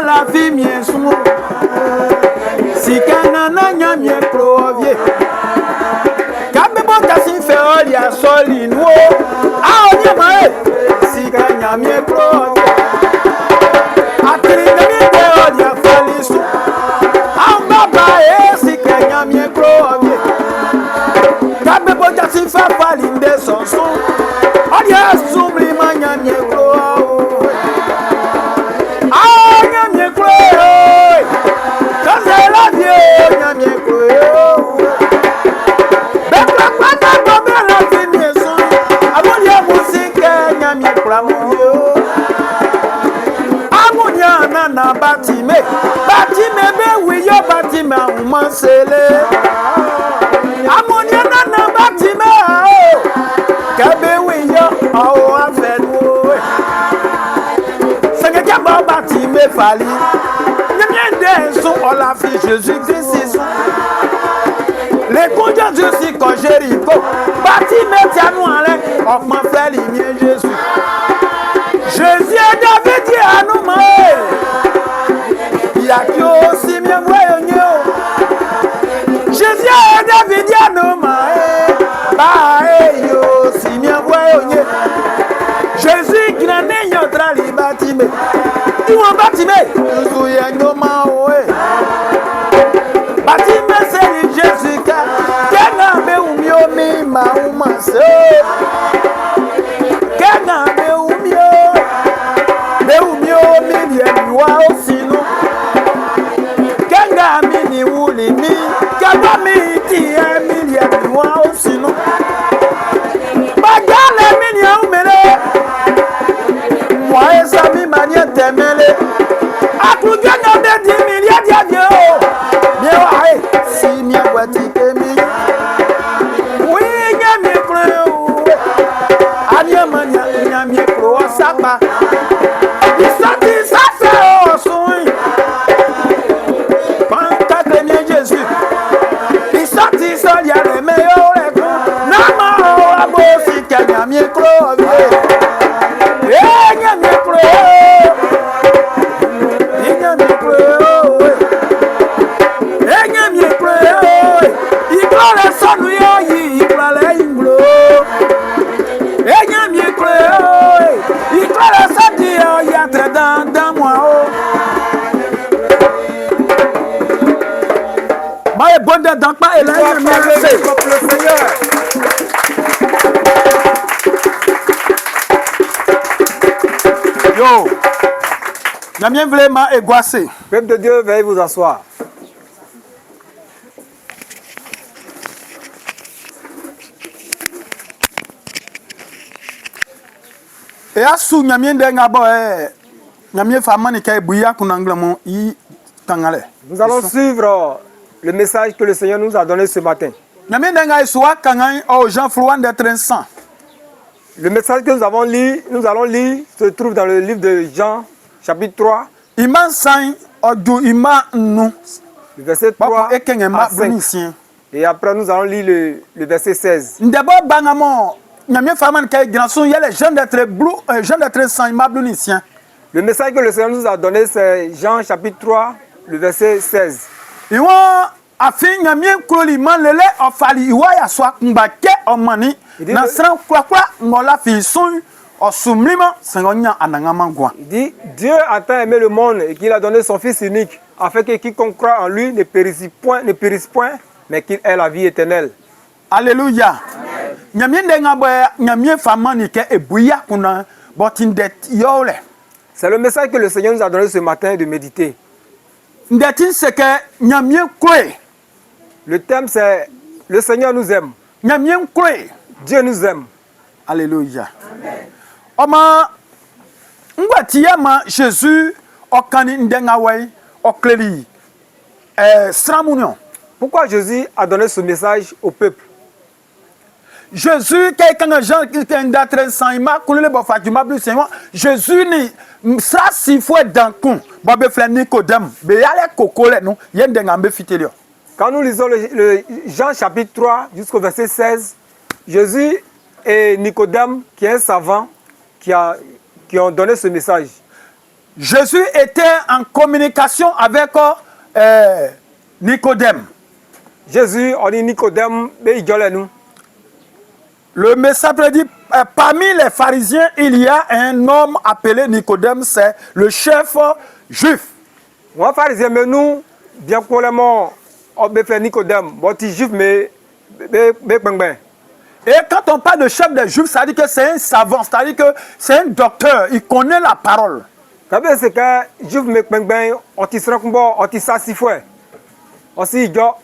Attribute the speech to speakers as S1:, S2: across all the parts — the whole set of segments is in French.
S1: La vie mien sou si kanana nyamie provie kabe bota si fe olia solino onye mae si kanyamie provie atringa mi te olia falisu baba si kanyamie provie kabe bota si fa falinde sonso olia sumri manyamie provie na batime be we yo batime umansele amonia na batime kabe we yo o afenu senge ba batime fali nyende so ola fi Jésus Christ les conditions de Jésus quand Jéricho batime tianu ale okman feli mien Jésus Jésus est David à nous Yakio si mien voyonyo Jésus est David à nous ba yo si mien voyonyo Jésus qui n'a né yotra li batime tu en batime nous yango ma oe batime c'est Jésus ka kenga be umio mi ma umase kenga be umio wa osinu kenga mini wuli mi kaba mi ti emilia wa osinu bagale mini umele moi esa mi manie temele akuja na de 10 millions dia mi wa si mi wati kemi wi nya mi kro anya mania nya mi kro sapa donc pas et là le Seigneur. Yo, Namien vraiment égoissé.
S2: Peuple de Dieu, veuillez vous asseoir.
S1: Et à sous Namien d'Engabo, Namien Famani Kaibouya Kunanglamon, I Tangale.
S2: Nous allons suivre le message que le Seigneur nous a donné ce matin.
S1: Le
S2: message que nous allons lire se trouve dans le livre de Jean, chapitre 3. Le verset 3 à 5. Et après nous allons lire le verset 16. Le message que le Seigneur nous a donné, c'est Jean, chapitre 3, le verset 16.
S1: Afin nyamien kroli man lele ofali iwa ya swa mbake omani na sran kwa ngola fi son osumlima sengonya anangama gwa.
S2: Il dit Dieu a tant aimé le monde et qu'il a donné son fils unique afin que quiconque croit en lui ne périsse point mais qu'il ait la vie éternelle.
S1: Alléluia. Nyamien denga boya nyamien famani ke ebuya kuna botindet yole.
S2: C'est le message que le Seigneur nous a donné ce matin de méditer.
S1: Ndetin c'est que nyamien kwe.
S2: Le thème c'est le Seigneur nous aime. Dieu nous aime.
S1: Alléluia. Oma ngwatiyama Jésus okani ndengawai okleli stramunion.
S2: Pourquoi Jésus a donné ce message au peuple?
S1: Jésus quelqu'un Jean qui est d'être sans ima kulele bofatuma plus c'est moi Jésus ni ça si faut dans con bobe fla Nicodème be yale kokole no yendenga mbe fitelio.
S2: Quand nous lisons le Jean chapitre 3 jusqu'au verset 16, Jésus et Nicodème, qui est un savant, qui ont donné ce message.
S1: Jésus était en communication avec Nicodème.
S2: Jésus, on dit Nicodème, mais il gueule nous.
S1: Le message dit, parmi les pharisiens, il y a un homme appelé Nicodème, c'est le chef juif.
S2: Moi, pharisien, mais nous, bien probablement, on peut faire Nicodème, bon, tu juif, mais
S1: Et quand on parle de chef des juifs, ça veut dire que c'est un savant, c'est-à-dire que c'est un docteur, il connaît la parole.
S2: Quand c'est que juif, mais on t'y sera comme on t'y sa si fouet. Aussi,
S1: donc,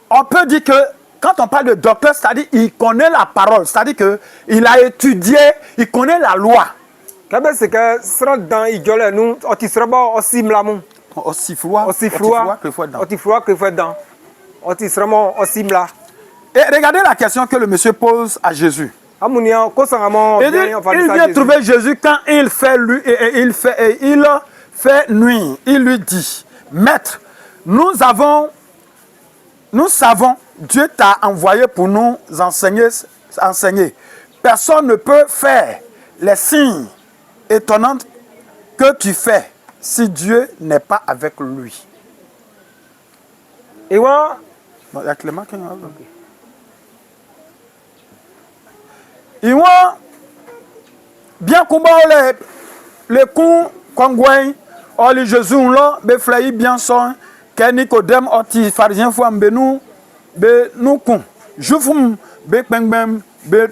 S1: on peut dire que quand on parle de docteur, c'est-à-dire qu'il connaît la parole, c'est-à-dire qu'il a étudié, il connaît la loi.
S2: Quand c'est que sera dans il gueule nous, on t'y sera bon aussi mlamou.
S1: Aussi froid,
S2: Aussi froid que fait dans. On t'y sera bon aussi mla.
S1: Et regardez la question que le monsieur pose à Jésus.
S2: Il
S1: vient trouver Jésus quand il fait nuit. Il lui dit, Maître, nous savons, Dieu t'a envoyé pour nous enseigner. Personne ne peut faire les signes étonnants que tu fais si Dieu n'est pas avec lui.
S2: Et moi,
S1: il y a Clément qui Et moi, bien qu'on les coups kongway, or les Jésus là, be flayi bien son, que Nicodème oti pharisien fou ambenu, be nous con, joufum be pengbem be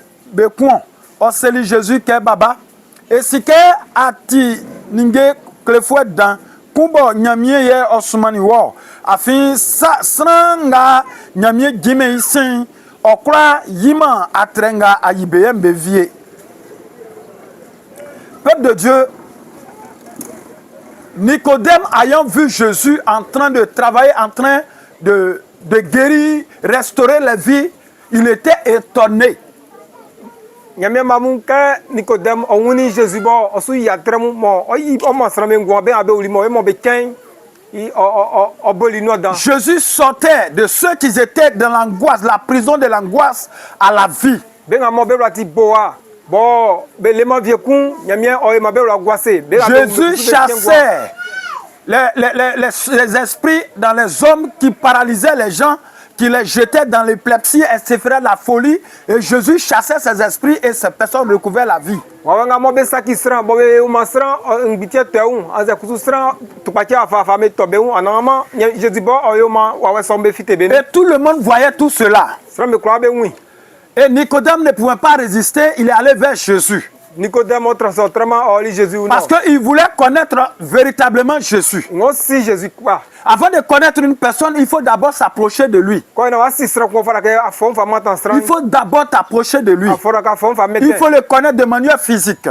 S1: con, or c'est Jésus que baba, et si que ati ninge klefouet dans, kumbo nyamie ye osumani wo, afin sa sranga nyamie gime isin. Okra yima atrenga ayibeyem bevie. Peuple de Dieu, Nicodème ayant vu Jésus en train de travailler, en train de guérir, restaurer la vie, il était étonné.
S2: Nyamie mamunka Nicodème onuni Jésus bo osu yatremu mo oyi omo srame ngwa be abe olimo e mo be ken.
S1: Jésus sortait de ceux qui étaient dans l'angoisse, la prison de l'angoisse à la vie. Jésus chassait les esprits dans les hommes qui paralysaient les gens, qui les jetaient dans l'épilepsie et se feraient la folie. Et Jésus chassait ces esprits et ces personnes recouvraient la vie. Et tout le monde voyait tout cela. Et Nicodème ne pouvait pas résister, il est allé vers Jésus. Parce qu'il voulait connaître véritablement Jésus. Avant de connaître une personne, il faut d'abord s'approcher de lui. Il faut d'abord t'approcher de lui. Il faut le connaître de manière physique.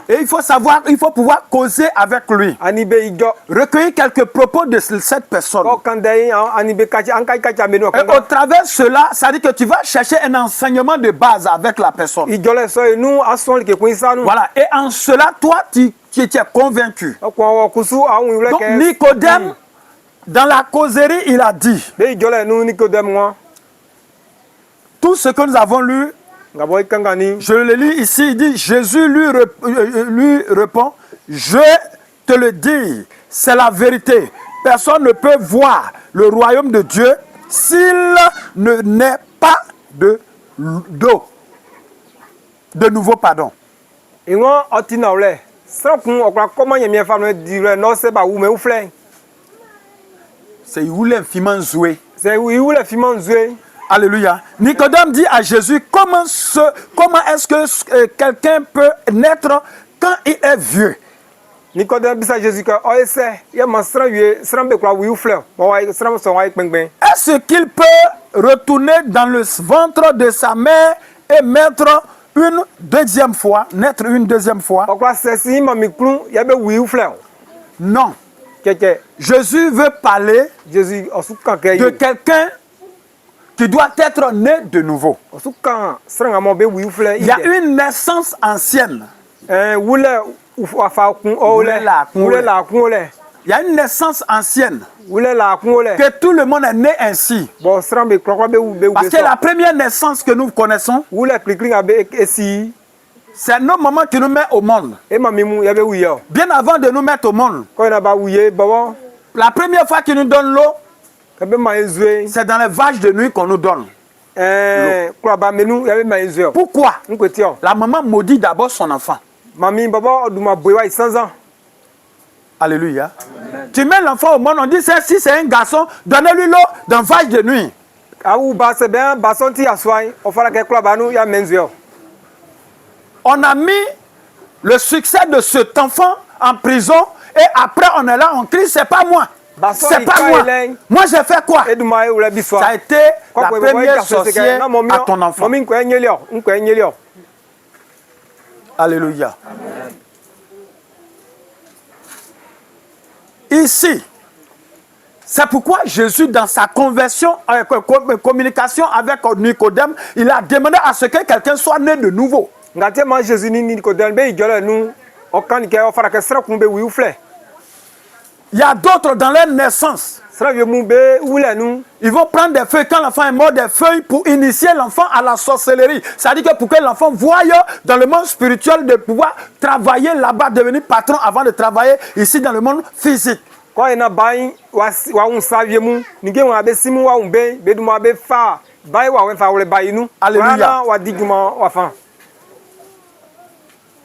S1: Et il faut savoir, il faut pouvoir causer avec lui. Recueillir quelques propos de cette personne. Et au travers de cela, ça dit que tu vas chercher un enseignement de base avec la personne. Voilà. Et en cela, toi, tu étais convaincu. Donc Nicodème, dans la causerie, il a dit, tout ce que nous avons lu, je le lis ici, il dit, Jésus lui répond, je te le dis, c'est la vérité. Personne ne peut voir le royaume de Dieu s'il ne naît pas d'eau. De nouveau, pardon.
S2: Et moi,
S1: c'est où l'infimement joué.
S2: C'est où l'infimement joué.
S1: Alléluia. Nicodème dit à Jésus, comment est-ce que quelqu'un peut naître quand il est vieux?
S2: Nicodème dit à Jésus que
S1: est-ce qu'il peut retourner dans le ventre de sa mère et mettre une deuxième fois, naître une deuxième fois? Non. Jésus veut parler de quelqu'un qui doit être né de nouveau. Il y a une naissance ancienne. Il y a une naissance ancienne.
S2: Wule la kunole.
S1: Que tout le monde est né ainsi.
S2: Bon sran be krokro be be
S1: Parce que la première naissance que nous connaissons,
S2: wule klikling abe esi.
S1: c'est nos mamans qui nous mettent au monde.
S2: E mami mu ya be wuyo.
S1: Bien avant de nous mettre au monde,
S2: Ko na ba wuye babo.
S1: la première fois qu'ils nous donnent l'eau,
S2: Ka be ma ezue.
S1: c'est dans les vaches de nuit qu'on nous donne.
S2: Kwa ba menu ya be ma ezue.
S1: Pourquoi?
S2: Nkwetio.
S1: La maman maudit d'abord son enfant.
S2: Mami babo duma boywa 100 ans.
S1: Alléluia. Amen. Tu mets l'enfant au monde, on dit si c'est un garçon, donnez-lui l'eau dans vache de nuit.
S2: Aou ba se ben ba sonti aswai. O fala ke kwa ba nu ya menzue.
S1: On a mis le succès de cet enfant en prison et après on est là, on crie, c'est pas moi. C'est pas moi. Moi j'ai fait quoi? Ça a été la première sorcière à ton enfant. Alléluia. Amen. Ici, c'est pourquoi Jésus, dans sa communication avec Nicodème, il a demandé à ce que quelqu'un soit né de nouveau. Il y a d'autres dans leur naissance. Ils vont prendre des feuilles, quand l'enfant est mort, des feuilles pour initier l'enfant à la sorcellerie. C'est-à-dire que pour que l'enfant voie dans le monde spirituel de pouvoir travailler là-bas, devenir patron avant de travailler ici dans le monde physique. Alléluia.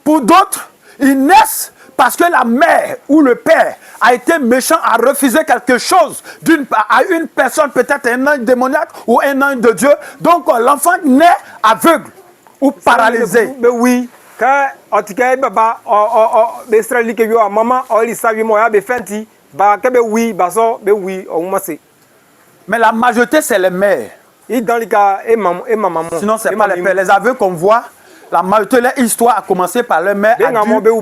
S1: Pour d'autres, ils naissent parce que la mère ou le père a été méchant, a refusé quelque chose à une personne, peut-être un ange démoniaque ou un ange de Dieu. Donc l'enfant naît aveugle ou paralysé.
S2: Oui.
S1: Mais la majorité, c'est les mères. Sinon, ce n'est pas les pères. Les aveugles qu'on voit, la majorité de l'histoire a commencé par leur mère a dû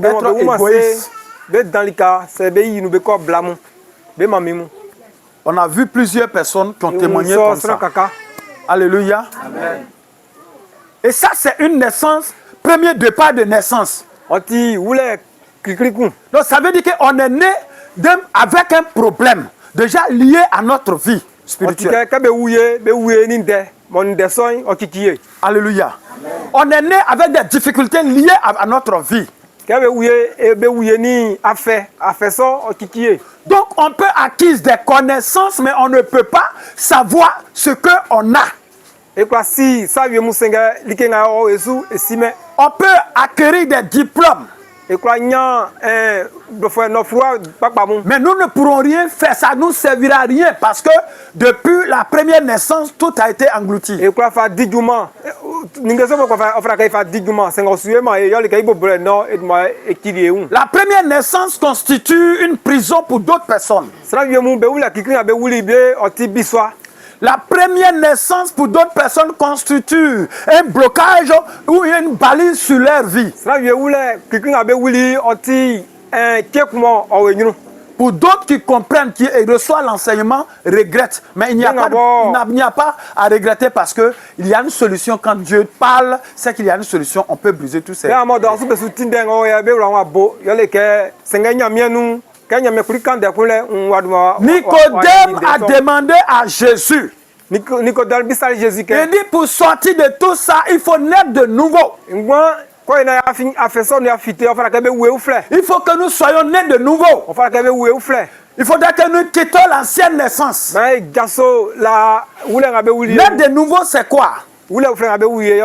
S1: être égoïste. On a vu plusieurs personnes qui ont témoigné comme ça. Alléluia. Amen. Et ça, c'est une naissance, premier départ de naissance. Donc, ça veut dire qu'on est né avec un problème déjà lié à notre vie spirituelle. Alléluia. Amen. On est né avec des difficultés liées à notre vie. Donc on peut acquérir des connaissances, mais on ne peut pas savoir ce qu'on a. On peut acquérir des diplômes. Mais nous ne pourrons rien faire, ça ne nous servira à rien parce que depuis la première naissance, tout a été englouti. La première naissance constitue une prison pour d'autres personnes. La première naissance pour d'autres personnes constitue un blocage ou une balise sur leur vie. Pour d'autres qui comprennent, qui reçoivent l'enseignement, regrettent. Mais il n'y a pas à regretter parce qu'il y a une solution. Quand Dieu parle, c'est qu'il y a une solution. On peut briser tous ces... Nicodème a demandé à Jésus. Il dit pour sortir de tout ça, il faut naître de nouveau. Il faut que nous soyons nés de nouveau. Il faudrait que nous quittions l'ancienne naissance. Naître de nouveau, c'est quoi?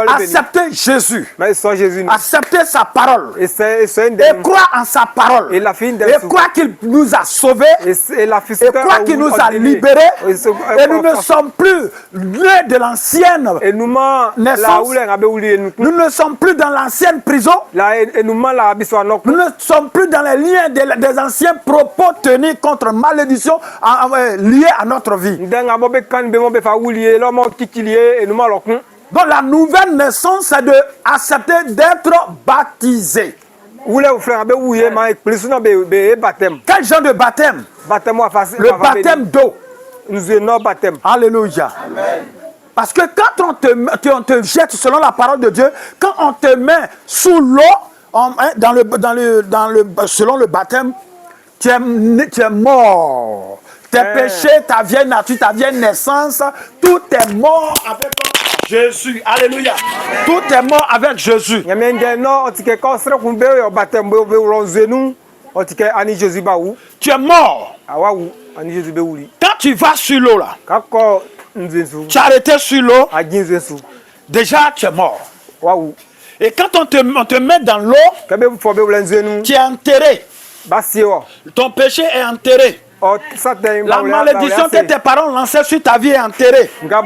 S1: Accepter Jésus. Accepter sa parole. Et croire en sa parole. Et croire qu'il nous a sauvés. Et croire qu'il nous a libérés. Et nous ne sommes plus nés de l'ancienne naissance. Nous ne sommes plus dans l'ancienne prison. Nous ne sommes plus dans les liens des anciens propos tenus contre malédiction liés à notre vie. Donc la nouvelle naissance, c'est d'accepter d'être baptisé. Quel genre de baptême? Le baptême d'eau. Alléluia. Amen. Parce que quand on te jette, selon la parole de Dieu, quand on te met sous l'eau, selon le baptême, tu es mort. Tes péchés, ta vieille nature, ta vieille naissance, tout est mort avec Jésus. Alléluia. Tout est mort avec Jésus. Tu es mort. Quand tu vas sur l'eau là, tu as arrêté sur l'eau, déjà tu es mort. Et quand on te met dans l'eau, tu es enterré. Ton péché est enterré. La malédiction que tes parents lançaient sur ta vie est enterrée. La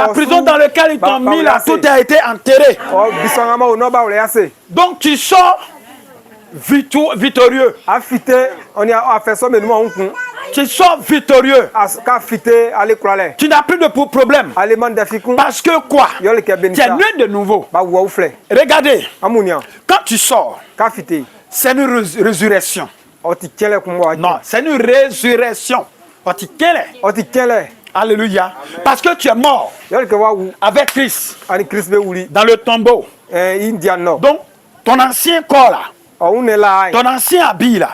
S1: prison dans laquelle ils t'ont mis là, tout a été enterré. Donc tu sors victorieux. Tu sors victorieux. Tu n'as plus de problème. Parce que quoi? Tu es né de nouveau. Regardez, quand tu sors, c'est une résurrection. Non, c'est une résurrection. Alléluia. Parce que tu es mort avec Christ dans le tombeau. Donc, ton ancien corps là, ton ancien habit là,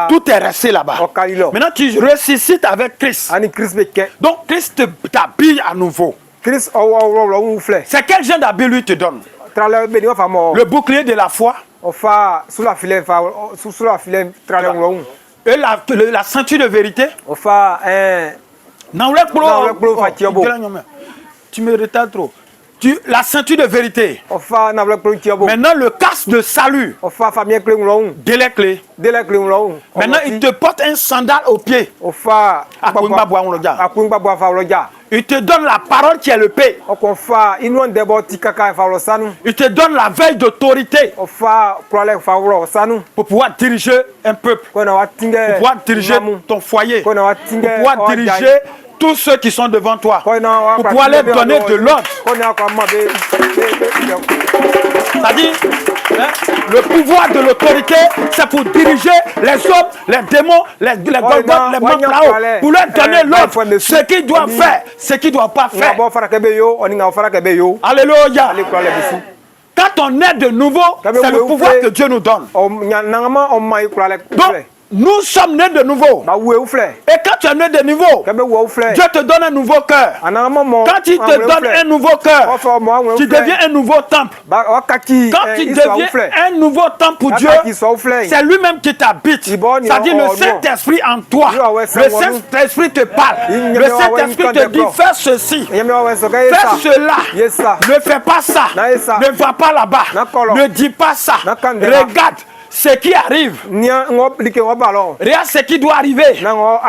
S1: tout est resté là-bas. Maintenant, tu ressuscites avec Christ. Donc, Christ t'habille à nouveau. C'est quel genre d'habit lui te donne? Le bouclier de la foi. Et la ceinture de vérité. Tu me retardes trop. La ceinture de vérité. Maintenant, le casque de salut. Délai-clé. Maintenant, il te porte un sandal au pied. Il te donne la parole qui est le paix. Il te donne la veille d'autorité pour pouvoir diriger un peuple, pour pouvoir diriger ton foyer, pour pouvoir diriger tous ceux qui sont devant toi, pour pouvoir leur donner de l'ordre. C'est-à-dire, le pouvoir de l'autorité, c'est pour diriger les hommes, les démons, les membres là-haut, pour leur donner l'ordre, ce qu'ils doivent faire, ce qu'ils ne doivent pas faire. Alléluia. Quand on est de nouveau, c'est le pouvoir que Dieu nous donne. Donc, nous sommes nés de nouveau. Et quand tu es né de nouveau, Dieu te donne un nouveau cœur. Quand il te donne un nouveau cœur, tu deviens un nouveau temple. Quand tu deviens un nouveau temple pour Dieu, c'est lui-même qui t'habite. C'est-à-dire le Saint-Esprit en toi. Le Saint-Esprit te parle. Le Saint-Esprit te dit fais ceci, fais cela, ne fais pas ça, ne va pas là-bas, ne dis pas ça, regarde ce qui arrive. Regarde ce qui doit arriver dans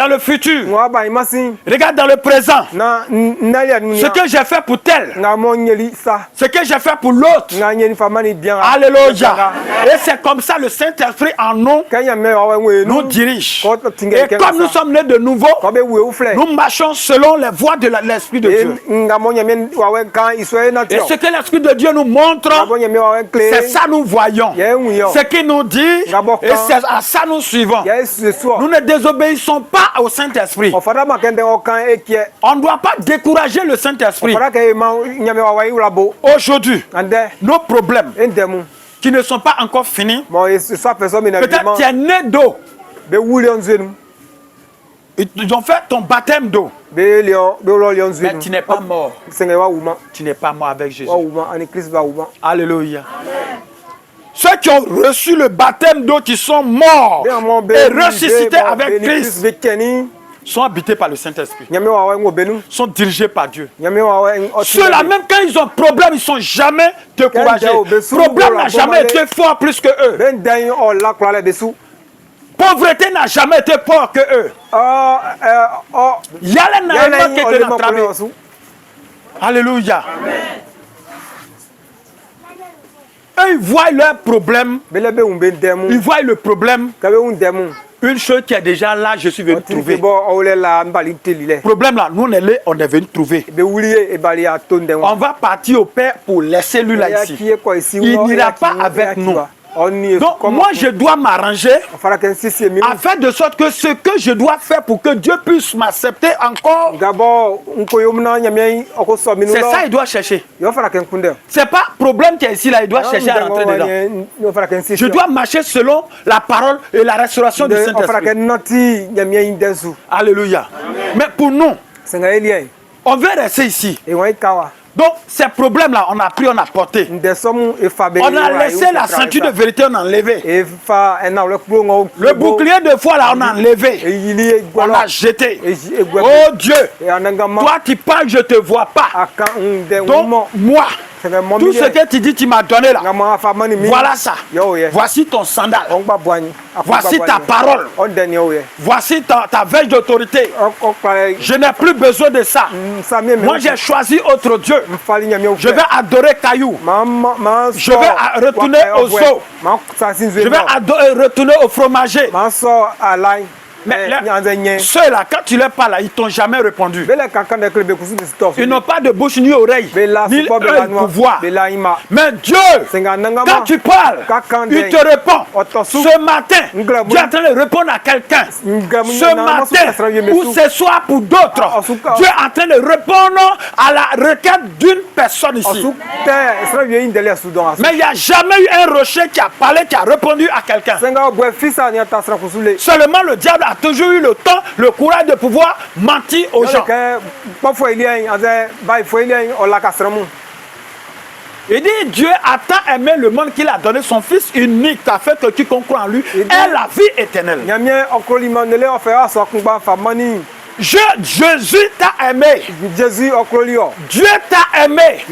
S1: le futur. Regarde dans le présent. Ce que j'ai fait pour tel, ce que j'ai fait pour l'autre. Alléluia. Et c'est comme ça le Saint-Esprit en nous nous dirige. Et comme nous sommes nés de nouveau, nous marchons selon les voies de l'Esprit de Dieu. Et ce que l'Esprit de Dieu nous montre, c'est ça nous voyons. Ce qu'il nous dit, et c'est à ça nous suivons. Nous ne désobéissons pas au Saint-Esprit. On ne doit pas décourager le Saint-Esprit. Aujourd'hui, nos problèmes qui ne sont pas encore finis, peut-être tu es né d'eau. Ils ont fait ton baptême d'eau. Mais tu n'es pas mort. Tu n'es pas mort avec Jésus. Alléluia. Ceux qui ont reçu le baptême d'eau, qui sont morts et ressuscités avec Christ, sont habités par le Saint-Esprit, sont dirigés par Dieu. Ceux-là, même quand ils ont problème, ils ne sont jamais découragés. Le problème n'a jamais été fort plus que eux. Pauvreté n'a jamais été fort que eux. Alléluia. Eux, ils voient leurs problèmes. Ils voient le problème. Une chose qui est déjà là, je suis venu trouver. Le problème là, nous on est venu trouver. On va partir au Père pour laisser lui là ici. Il n'ira pas avec nous. Donc moi je dois m'arranger afin de sorte que ce que je dois faire pour que Dieu puisse m'accepter encore, c'est ça il doit chercher. C'est pas problème qui est ici là, il doit chercher à rentrer dedans. Je dois marcher selon la parole et la restauration du Saint-Esprit. Alléluia. Mais pour nous, on veut rester ici. Donc ces problèmes-là, on a pris, on a porté. On a laissé la ceinture de vérité, on a enlevé. Le bouclier de foi là, on a enlevé. On a jeté. Oh Dieu, toi tu parles, je ne te vois pas. Donc moi, tout ce que tu dis, tu m'as donné là. Voilà ça. Voici ton sandal. Voici ta parole. Voici ta veille d'autorité. Je n'ai plus besoin de ça. Moi, j'ai choisi autre Dieu. Je vais adorer Caillou. Je vais retourner aux eaux. Je vais retourner au fromager. Mais ceux-là, quand tu leur parles, ils ne t'ont jamais répondu. Ils n'ont pas de bouche ni oreille, ni pouvoir. Mais Dieu, quand tu parles, il te répond. Ce matin, Dieu est en train de répondre à quelqu'un. Ce matin, ou ce soir pour d'autres, Dieu est en train de répondre à la requête d'une personne ici. Mais il n'y a jamais eu un rocher qui a parlé, qui a répondu à quelqu'un. Seulement le diable a toujours eu le temps, le courage de pouvoir mentir aux gens. Il dit Dieu a tant aimé le monde qu'il a donné son fils unique afin que quiconque croit en lui ait la vie éternelle. Jésus t'a aimé. Dieu t'a aimé.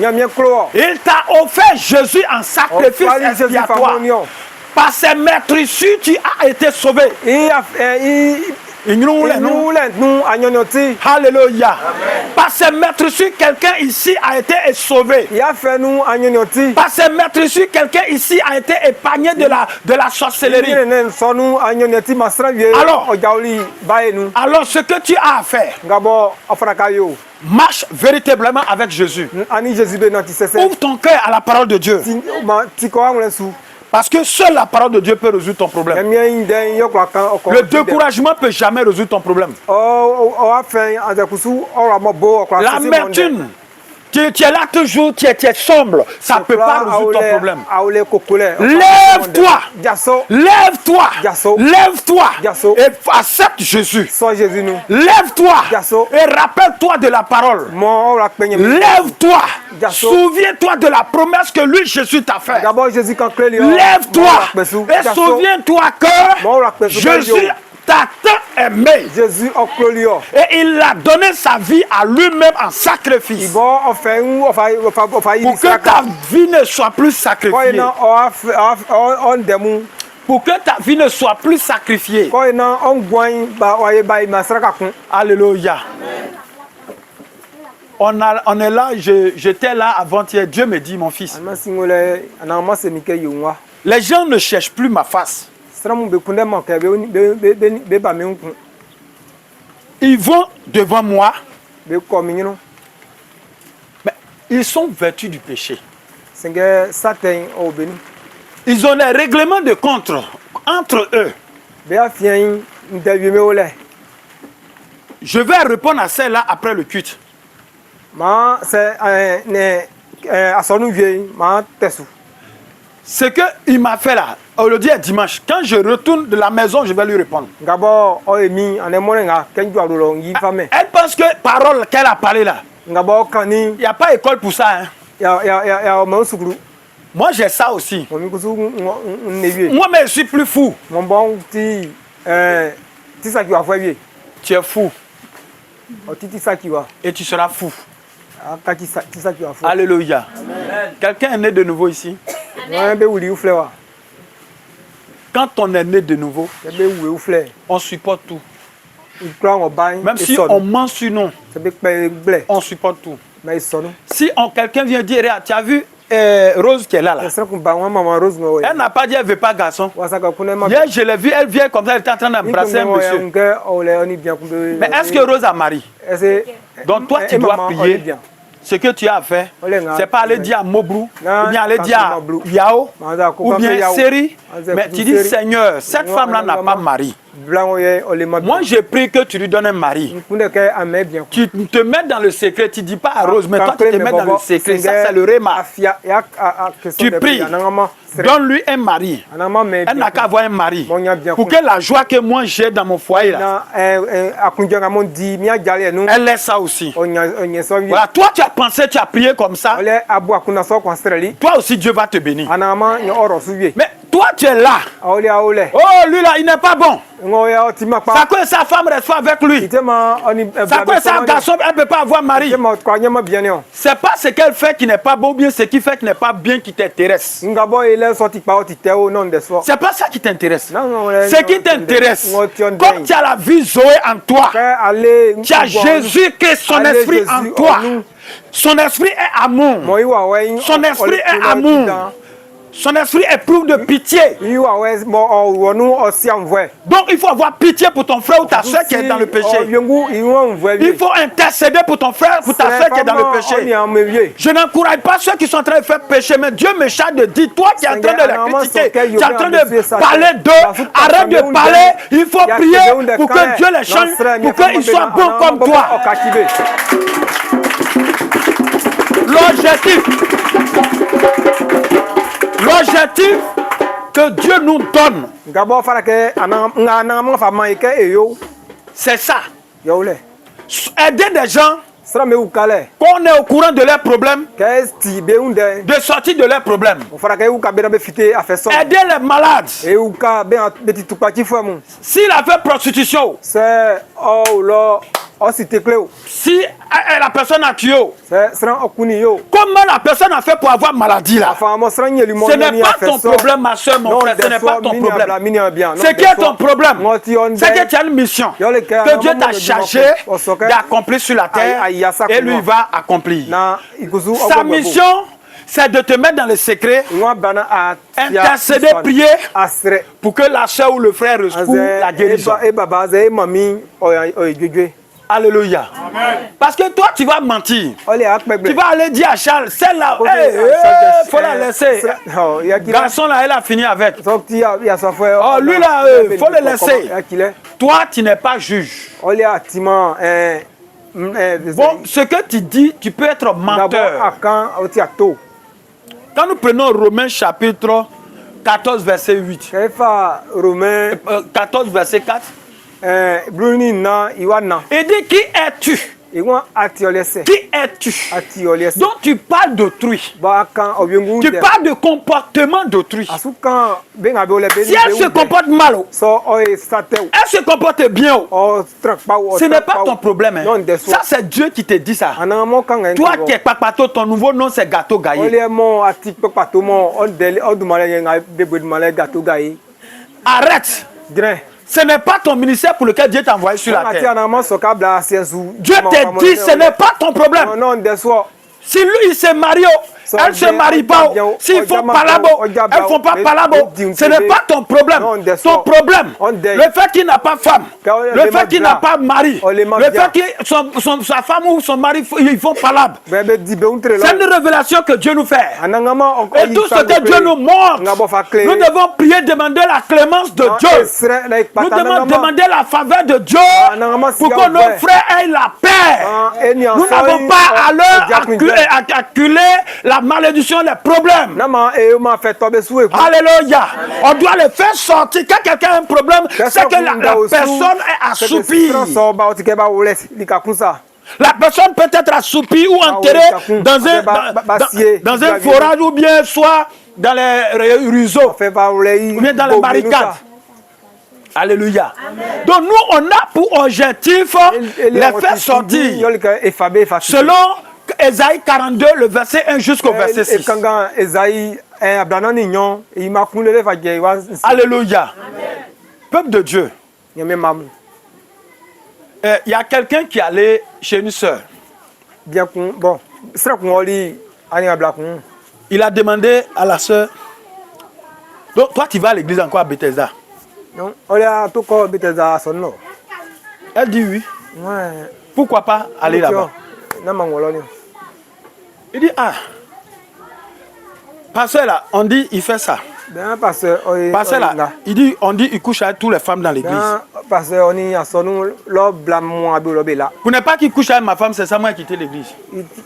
S1: Il t'a offert Jésus en sacrifice expiatoire. Par ses meurtrissures, tu as été sauvé. Alléluia. Par ses meurtrissures, quelqu'un ici a été sauvé. Par ses meurtrissures, quelqu'un ici a été épargné de la sorcellerie. Alors ce que tu as à faire, marche véritablement avec Jésus. Ouvre ton cœur à la parole de Dieu. Parce que seule la parole de Dieu peut résoudre ton problème. Le découragement ne peut jamais résoudre ton problème. L'amertume, tu es là toujours, tu es sombre. Ça ne peut pas résoudre ton problème. Lève-toi. Lève-toi. Lève-toi. Et accepte Jésus. Lève-toi. Et rappelle-toi de la parole. Lève-toi. Souviens-toi de la promesse que lui, Jésus t'a fait. Lève-toi. Et souviens-toi que Jésus t'a tant aimé. Et il a donné sa vie à lui-même en sacrifice. Pour que ta vie ne soit plus sacrifiée. Pour que ta vie ne soit plus sacrifiée. Alléluia. On est là, j'étais là avant-hier. Dieu me dit, mon fils, les gens ne cherchent plus ma face. Ils vont devant moi, mais ils sont vêtus du péché. Ils ont les règlements de compte entre eux. Je vais répondre à celle-là après le culte. Ce qu'il m'a fait là, le dit dimanche, quand je retourne de la maison, je vais lui répondre. Elle pense que parole qu'elle a parlé là, il n'y a pas école pour ça. Hein. Moi j'ai ça aussi. Moi mais je suis plus fou. Tu es fou. Et tu seras fou. Alléluia. Quelqu'un est né de nouveau ici? Quand on est né de nouveau, on supporte tout. Même si on ment sur nous, on supporte tout. Si quelqu'un vient dire, tu as vu Rose qui est là, elle n'a pas dit elle ne veut pas garçon. Hier, je l'ai vue, elle vient comme ça, elle est en train d'embrasser un monsieur. Mais est-ce que Rose a mari? Donc toi, tu dois prier. ce que tu as fait, c'est pas aller dire à Mobrou, ou bien aller dire à Yao, ou bien Seri, mais tu dis Seigneur, cette femme-là n'a pas de mari. Moi, j'ai pris que tu lui donnes un mari. Tu te mets dans le secret, tu ne dis pas à Rose, mais toi, tu te mets dans le secret. Ça, c'est le réma. Tu pries, donne-lui un mari. Elle n'a qu'à avoir un mari. Pour que la joie que moi j'ai dans mon foyer, là, elle laisse ça aussi. Voilà, toi, tu as pensé, tu as prié comme ça. Toi aussi, Dieu va te bénir. Mais toi, tu es là. Oh, lui là, il n'est pas bon. Ça que sa femme reste pas avec lui. Ça que sa garçon, elle ne peut pas avoir mari. C'est pas ce qu'elle fait qui n'est pas bon, ou bien ce qui fait qui n'est pas bien qui t'intéresse. C'est pas ça qui t'intéresse. Ce qui t'intéresse, comme tu as la vie Zoé en toi, tu as Jésus qui est son esprit en toi. Son esprit est amour. Son esprit est amour. Son esprit éprouve de pitié. Donc il faut avoir pitié pour ton frère ou ta soeur qui est dans le péché. Il faut intercéder pour ton frère ou ta soeur qui est dans le péché. Je n'encourage pas ceux qui sont en train de faire péché, mais Dieu me charge de dire, toi qui es en train de les critiquer, tu es en train de parler d'eux, arrête de parler, il faut prier pour que Dieu les change, pour qu'ils soient bons comme toi. L'objectif que Dieu nous donne, c'est ça. Aider des gens qu'on est au courant de leurs problèmes, de sortir de leurs problèmes. Aider les malades. S'il a fait prostitution, si la personne a tué, comment la personne a fait pour avoir maladie là? Ce n'est pas ton problème, ma soeur, mon frère, ce n'est pas ton problème. Ce qui est ton problème, c'est que tu as une mission que Dieu t'a chargé d'accomplir sur la terre et lui va accomplir. Sa mission, c'est de te mettre dans le secret, intercéder, prier pour que la soeur ou le frère retrouve la guérison. Alléluia. Parce que toi, tu vas mentir. Tu vas aller dire à Charles, celle-là, il faut la laisser. Garçon là, elle a fini avec. Oh, lui là, il faut le laisser. Toi, tu n'es pas juge. Bon, ce que tu dis, tu peux être menteur. Quand nous prenons Romains chapitre 14, verset 8. 14, verset 4. Il dit, qui es-tu? Qui es-tu? Donc tu parles d'autrui. Tu parles de comportement d'autrui. Si elle se comporte mal, elle se comporte bien, ce n'est pas ton problème. Hein. Ça c'est Dieu qui te dit ça. Toi qui es Papato, ton nouveau nom c'est Gâteau Gaillé. Arrête. Ce n'est pas ton ministère pour lequel Dieu t'a envoyé sur la terre. Dieu te dit, ce n'est pas ton problème. Si lui il se marie, elle ne se marie pas. S'ils font palabo, elles ne font pas palabo. Ce n'est pas ton problème. Ton problème, le fait qu'il n'a pas femme, le fait qu'il n'a pas mari, le fait que sa femme ou son mari, ils font palabo. C'est une révélation que Dieu nous fait. Et tout ce que Dieu nous montre, nous devons prier, demander la clémence de Dieu. Nous devons demander la faveur de Dieu pour que nos frères aient la paix. Nous n'avons pas à leur acculer la malédiction, les problèmes. Alléluia. On doit les faire sortir. Quand quelqu'un a un problème, c'est que la personne est assoupie. La personne peut être assoupie ou enterrée dans un forage ou bien soit dans les ruisseaux ou bien dans les barricades. Alléluia. Amen. Donc nous, on a pour objectif les faire sortir. Selon Ésaïe 42, le verset 1 jusqu'au verset 6. Alléluia. Amen. Peuple de Dieu. Il y a quelqu'un qui allait chez une sœur. Il a demandé à la sœur, donc toi tu vas à l'église encore à Bethesda? Elle dit oui. Pourquoi pas aller là-bas? Il dit, ah, pasteur là, on dit, il fait ça.
S2: Bien, pasteur,
S1: Pasteur là, il dit, on dit, il couche avec toutes les femmes dans l'église.
S2: Pasteur, on y a son nom, l'homme blâme moi, là.
S1: Pour ne pas qu'il couche avec ma femme, c'est ça moi qui quitte l'église.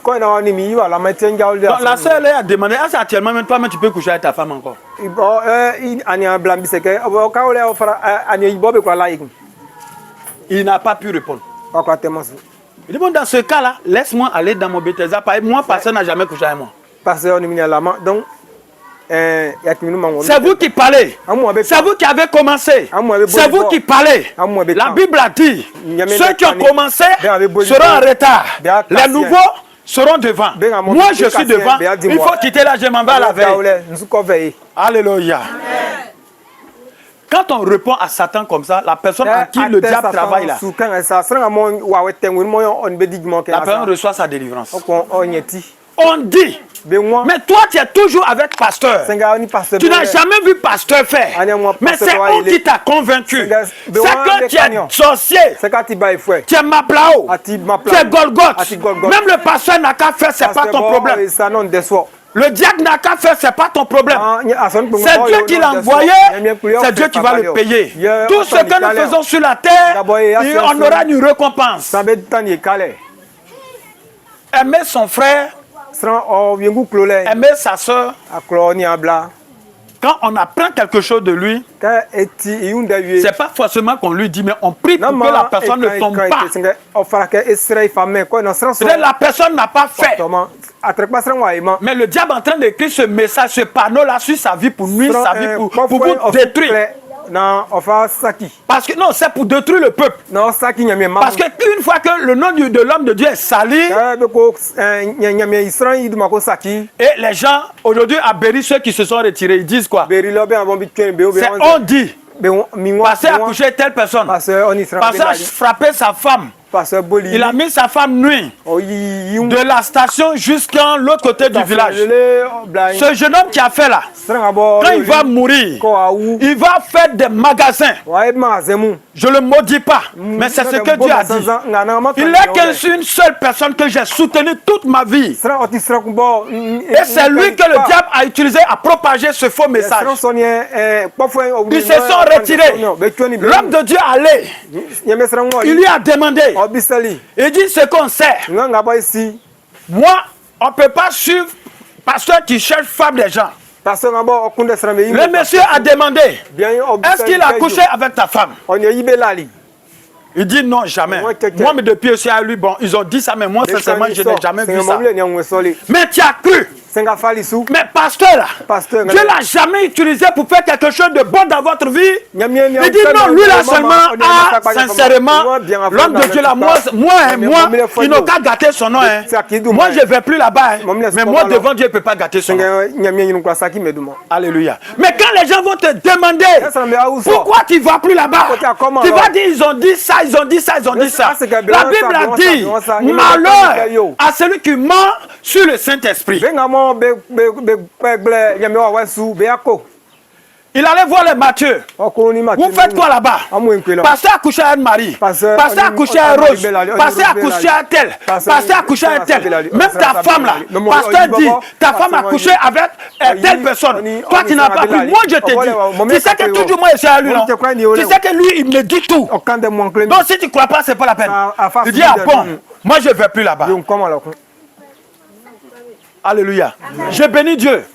S2: Quand on est mis, la maintien
S1: donc la sœur elle a demandé, ah, c'est actuellement, même toi, mais tu peux coucher avec ta femme encore.
S2: Il y a un blâme, c'est que, quand on est
S1: il n'a pas pu répondre. Il dit, bon, dans ce cas-là, laisse-moi aller dans mon Bethesda. Moi, personne n'a jamais couché avec moi.
S2: Pasteur, on est mis à la main, donc.
S1: C'est vous qui parlez. C'est vous qui avez commencé. C'est vous qui parlez. La Bible a dit, ceux qui ont commencé seront en retard. Les nouveaux seront devant. Moi, je suis devant. Il faut quitter là, je m'en vais à la veille. Alléluia. Quand on répond à Satan comme ça, la personne à qui le diable travaille là, la personne reçoit sa délivrance. On dit, mais toi tu es toujours avec pasteur. Tu n'as jamais vu pasteur faire. Mais c'est où qui t'a convaincu. C'est que tu es sorcier. Tu es Maplao. Tu es Golgoth. Même le pasteur n'a qu'à faire, c'est pas ton problème. Le diable n'a qu'à faire, c'est pas ton problème. C'est Dieu qui l'a envoyé, c'est Dieu qui va le payer. Tout ce que nous faisons sur la terre, on aura une récompense. Aimer son frère, aimer sa soeur, quand on apprend quelque chose de lui, c'est pas forcément qu'on lui dit, mais on prie pour que la personne ne tombe pas. La personne n'a pas fait. Mais le diable est en train d'écrire ce message, ce panneau-là sur sa vie pour nuire, sa vie pour vous détruire. Parce que non, c'est pour détruire le peuple. Parce qu'une fois que le nom de l'homme de Dieu est sali, et les gens, aujourd'hui à Berry, ceux qui se sont retirés, ils disent quoi? C'est on dit. Passer à coucher telle personne. Passer à frapper sa femme. Il a mis sa femme nuit de la station jusqu'à l'autre côté du village. Ce jeune homme qui a fait là, quand il va mourir, il va faire des magasins. Je ne le maudis pas, mais c'est ce que Dieu a dit. Il n'est qu'une seule personne que j'ai soutenue toute ma vie. Et c'est lui que le diable a utilisé à propager ce faux message. Ils se sont retirés. L'homme de Dieu allait. Il lui a demandé. Il dit ce qu'on sait. Moi, on ne peut pas suivre pasteur qui cherche femme des gens. Le monsieur a demandé, est-ce qu'il a couché avec ta femme? Il dit non, jamais. Moi, mais depuis aussi à lui, bon, ils ont dit ça, mais moi, sincèrement, je n'ai jamais vu ça. Mais tu as cru. Mais pasteur là, Dieu l'a jamais utilisé pour faire quelque chose de bon dans votre vie. Il dit non, lui là seulement a sincèrement, l'homme de Dieu là, moi, il n'a qu'à gâter son nom. Moi je ne vais plus là-bas. Mais moi devant Dieu, il ne peut pas gâter son nom. Alléluia. Mais quand les gens vont te demander pourquoi tu ne vas plus là-bas, tu vas dire ils ont dit ça, ils ont dit ça, ils ont dit ça. La Bible a dit malheur à celui qui ment sur le Saint-Esprit. Il allait voir les Matthieu. Vous faites quoi là-bas? Pasteur a couché à Marie. Pasteur a couché à Rose. Pasteur a couché à tel. Pasteur a couché à tel. Même ta femme là. Pasteur dit, ta femme a couché avec telle personne. Toi tu n'as pas pris. Moi je te dis. Tu sais que toujours moi je suis à lui non? Tu sais que lui il me dit tout. Donc si tu ne crois pas, c'est pas la peine. Il dit ah bon, moi je ne vais plus là-bas. Alléluia. Je bénis Dieu.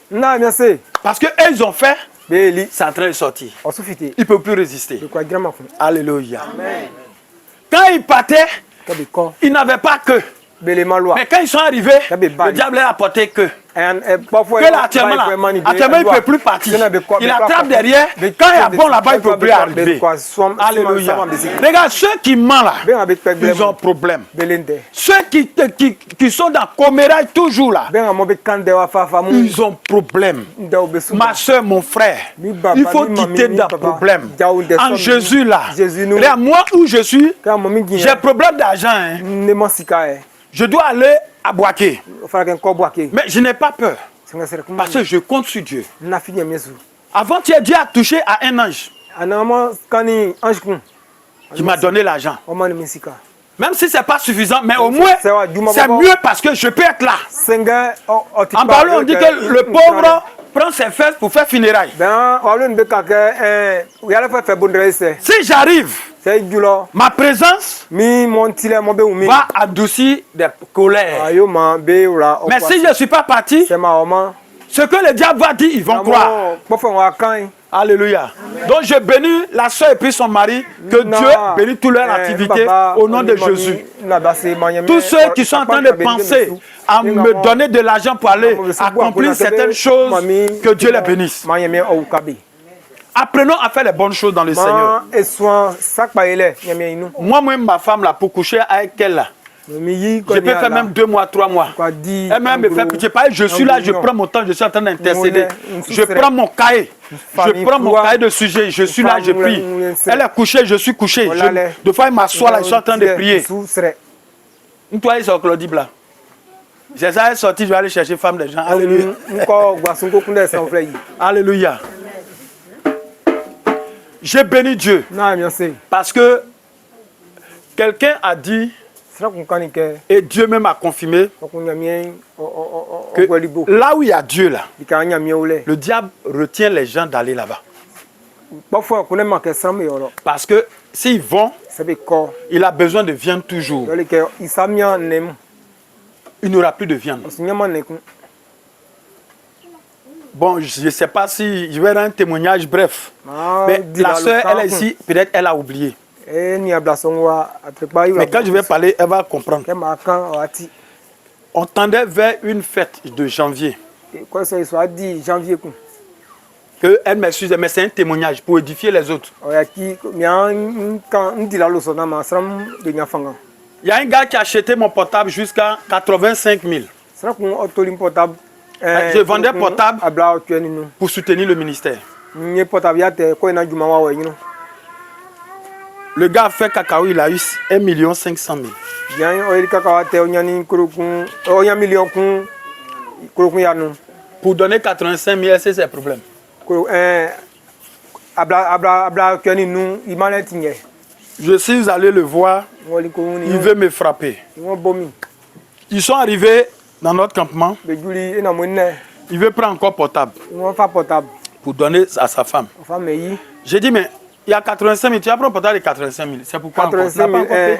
S1: Parce que ils ont fait, c'est en train de sortir. Il ne peut plus résister. Alléluia. Quand ils partaient, ils n'avaient pas que. Mais quand ils sont arrivés, le diable a apporté que. Là, actuellement, il ne peut plus partir. Il attrape derrière. Quand il y a bon là-bas, il ne peut plus arriver. Alléluia. Regarde, ceux qui mentent là, ils ont problème. Ceux qui sont dans Comérail toujours là, ils ont problème. Ma soeur, mon frère, il faut quitter dans problème. En Jésus là, regarde, moi où je suis, j'ai problème d'argent. Je dois aller à Boaké. Mais je n'ai pas peur. Parce que je compte sur Dieu. Avant, Dieu a touché à un ange qui m'a donné l'argent. Même si c'est pas suffisant, mais au moins, c'est mieux parce que je peux être là. En parlant, on dit que le pauvre prend ses fesses pour faire funérailles. Si j'arrive, ma présence va adoucir des colères. Mais si je ne suis pas parti, ce que le diable va dire, ils vont croire. Alléluia. Donc je bénis la soeur et puis son mari, que Dieu bénisse toute leur activité au nom de Jésus. Tous ceux qui sont en train de penser à me donner de l'argent pour aller accomplir certaines choses, que Dieu les bénisse. Apprenons à faire les bonnes choses dans le Seigneur. Moi-même, ma femme, là, pour coucher avec elle, là, je peux faire même 2 mois, 3 mois. Elle-même me fait pitié. Je suis là, je prends mon temps, je suis en train d'intercéder. Je prends mon cahier. Je prends mon cahier de sujet. Je suis là, je prie. Elle est couchée, je suis couché. Deux fois, elle m'assoit là, je suis en train de prier. Une toi, ils sont Claudie Blanc. J'ai ça sorti, je vais aller chercher femme des gens. Alléluia. Alléluia. J'ai béni Dieu. Parce que quelqu'un a dit, et Dieu même a confirmé, que là où il y a Dieu, là, le diable retient les gens d'aller là-bas. Parce que s'ils vont, il a besoin de viande toujours. Il n'aura plus de viande. Bon, je ne sais pas si je vais rendre un témoignage bref. Mais la soeur, elle est ici, peut-être elle a oublié. Mais quand je vais parler, elle va comprendre. On tendait vers une fête de janvier. Elle m'excuse, mais c'est un témoignage pour édifier les autres. Il y a un gars qui a acheté mon portable jusqu'à 85 000. Je vendais portable pour soutenir le ministère. Le gars a fait cacao, il a eu 1 500 000. Pour donner 85 000, c'est ses problèmes. Je suis allé le voir, il veut me frapper. Ils sont arrivés dans notre campement, il veut prendre encore portable pour donner à sa femme. J'ai dit, mais il y a 85 000, tu as pris un portable de 85 000. C'est pourquoi encore, tu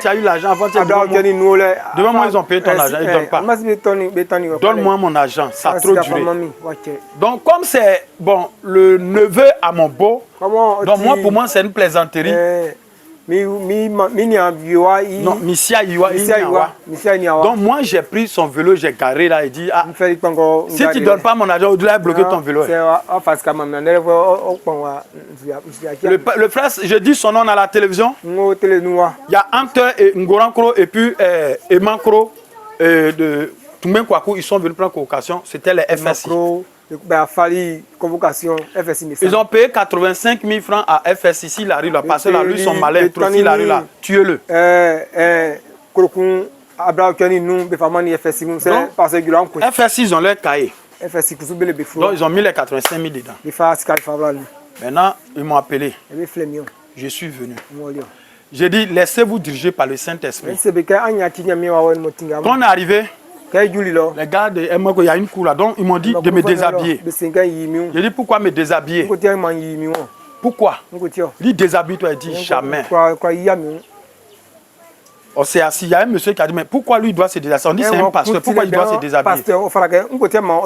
S1: as eu l'argent avant. Devant moi, ils ont payé ton argent, ils ne donnent pas. Donne-moi mon argent, ça a trop duré. Donc, comme c'est bon, le neveu à mon beau, donc moi, pour moi, c'est une plaisanterie. Non, Missia Iwa. Donc moi j'ai pris son vélo, j'ai garé là et dit, ah, si tu ne donnes pas mon argent, au-delà bloquer ton vélo. Le frère, je dis son nom à la télévision. Il y a Hunter et Ngorankro et puis Emankro de Toumen Kwaku, ils sont venus prendre convocation, c'était les FSI. Ils ont payé 85 000 francs à FSI ici, la rue là, parce que la rue sont malins, trop si la rue là, tuez-le. FSI, ils ont leur cahier. Donc ils ont mis les 85 000 dedans. Maintenant, ils m'ont appelé. Je suis venu. J'ai dit, laissez-vous diriger par le Saint-Esprit. Quand on est arrivé, les gars de Emoko, il y a une cour là, donc ils m'ont dit de me déshabiller. J'ai dit pourquoi me déshabiller? Pourquoi? Il dit déshabille-toi, il dit jamais. On s'est assis, il y a un monsieur qui a dit mais pourquoi lui il doit se déshabiller? On dit c'est un pasteur, pourquoi il doit se déshabiller?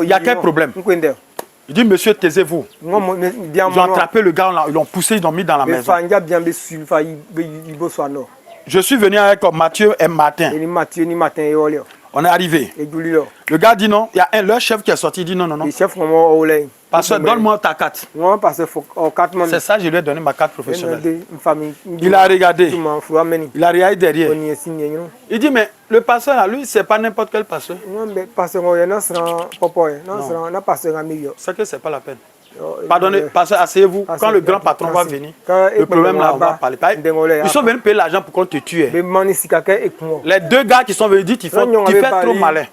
S1: Il y a quel problème? Il dit monsieur taisez-vous. Ils ont attrapé le gars, ils l'ont poussé, ils l'ont mis dans la maison. Je suis venu avec Mathieu et Martin. On est arrivé. Le gars dit non. Il y a leur chef qui est sorti. Il dit non, non, non. Pasteur, donne-moi ta carte. C'est ça, je lui ai donné ma carte professionnelle. Il a regardé. Il a regardé derrière. Il dit, mais le pasteur, là, lui, c'est pas n'importe quel pasteur. C'est que c'est pas la peine. Pardonnez, pasteur, asseyez-vous. Quand le grand patron va venir, le problème là, on va parler. Ils sont venus payer l'argent pour qu'on te tue. Les deux gars qui sont venus dire, tu fais trop malin.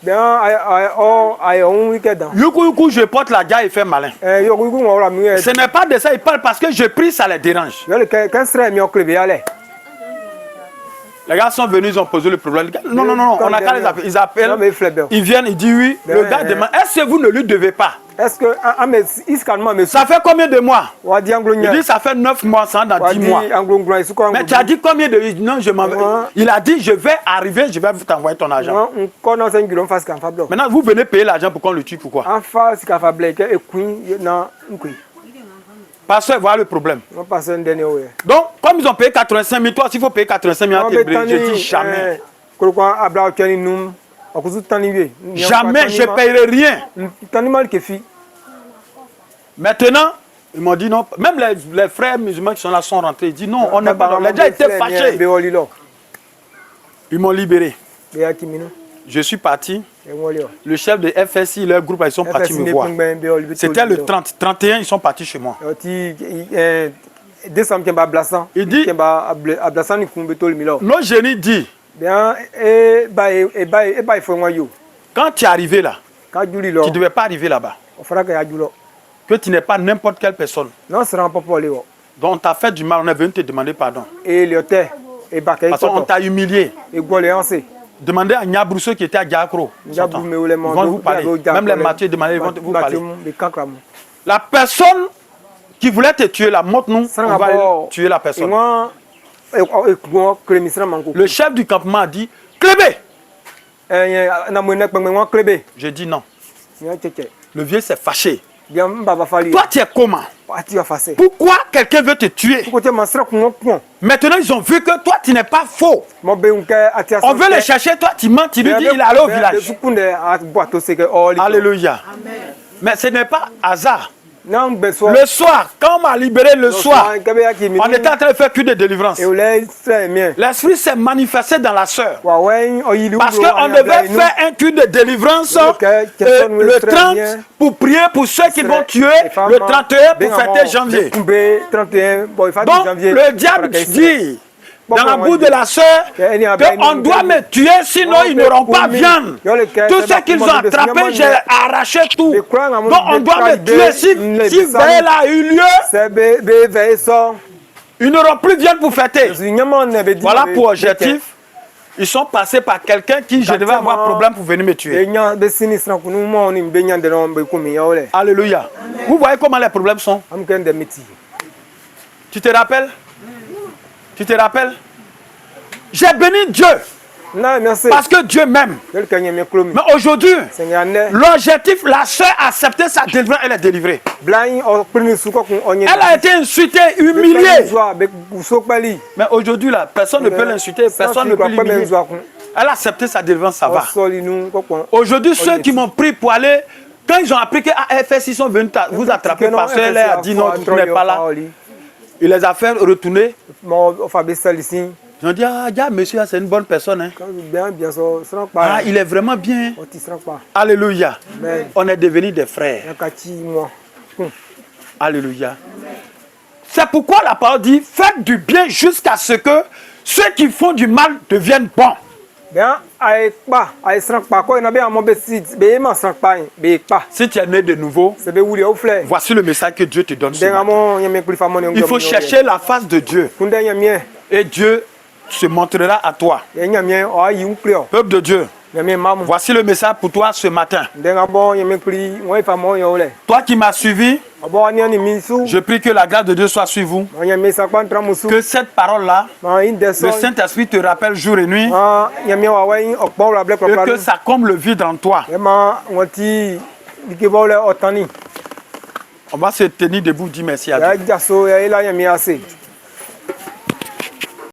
S1: Yuku, je porte la gare et fait malin. Ce n'est pas de ça, ils parlent parce que je prie, ça les dérange. Les gars sont venus, ils ont posé le problème. Les gars, non, on n'a qu'à les appeler. Ils appellent, ils viennent, ils disent oui. Le gars demande, est-ce que vous ne lui devez pas?
S2: Est-ce que
S1: ça fait combien de mois? Il dit ça fait 9 mois, ça dans 10 mois. Mais tu as dit combien de... Non, je m'en vais. Il a dit je vais arriver, je vais t'envoyer ton argent. Maintenant, vous venez payer l'argent pour qu'on le tue, pourquoi? Pasteur, voilà le problème. Donc, comme ils ont payé 85 000, toi aussi, il faut payer 85 000 je dis jamais. Jamais, je ne paierai rien. Maintenant, ils m'ont dit non. Même les frères musulmans qui sont là sont rentrés. Ils disent non, on n'est pas là. Les gens étaient fâchés. Ils m'ont libéré. Je suis parti. Le chef de FSI, leur groupe, ils sont partis me voir. C'était le 30. 31, ils sont partis chez moi. Il dit, nos génies disent, quand tu es arrivé là, tu ne devais pas arriver là-bas. Que tu n'es pas n'importe quelle personne. Donc on t'a fait du mal, on est venu te demander pardon. Parce qu'on t'a humilié. Demandez à Niabrousseau qui était à Diakro. Ils vont vous parler. Même les Mathieu demandez, ils vont vous parler. La personne qui voulait te tuer là, montre-nous, on va tuer la personne. Le chef du campement a dit, Clébé. J'ai dit non. Le vieux s'est fâché. Toi, tu es comment? Pourquoi quelqu'un veut te tuer? Maintenant, ils ont vu que toi, tu n'es pas faux. On veut le chercher, toi, tu mens, tu lui dis il est allé au village. Alléluia. Mais ce n'est pas hasard. Le soir, quand on m'a libéré le soir, on était en train de faire culte de délivrance. L'esprit s'est manifesté dans la sœur. Parce qu'on devait faire un culte de délivrance le 30 pour prier pour ceux qui vont tuer le 31 pour fêter janvier. Donc le diable dit dans la bouche de la sœur qu'on doit me tuer, sinon ils n'auront pas viande. Tout ce qu'ils ont attrapé, j'ai arraché tout. Donc on doit me tuer. Si veille là a eu lieu, ils n'auront plus viande pour fêter. Voilà pour objectif. Ils sont passés par quelqu'un qui je devais avoir problème pour venir me tuer. Alléluia. Vous voyez comment les problèmes sont? Tu te rappelles? Tu te rappelles? J'ai béni Dieu. Parce que Dieu m'aime. Mais aujourd'hui, l'objectif, la sœur a accepté sa délivrance, elle est délivrée. Elle a été insultée, humiliée. Mais aujourd'hui, là, personne ne peut l'insulter, personne ne peut l'humilier. Elle a accepté sa délivrance, ça va. Aujourd'hui, ceux qui m'ont pris pour aller, quand ils ont appris qu'à FS, ils sont venus vous attraper parce qu'elle a dit non, tu n'es pas là. Il les a fait retourner. Ils ont dit, ah, monsieur, c'est une bonne personne. Hein. Ah, il est vraiment bien. Alléluia. On est devenus des frères. Alléluia. C'est pourquoi la parole dit, faites du bien jusqu'à ce que ceux qui font du mal deviennent bons. Si tu es né de nouveau, voici le message que Dieu te donne. Il faut chercher la face de Dieu. Et Dieu se montrera à toi. Peuple de Dieu, voici le message pour toi ce matin. Toi qui m'as suivi, je prie que la grâce de Dieu soit sur vous. Que cette parole-là, le Saint-Esprit te rappelle jour et nuit. Et que ça comble le vide en toi. On va se tenir debout, dire merci à Dieu.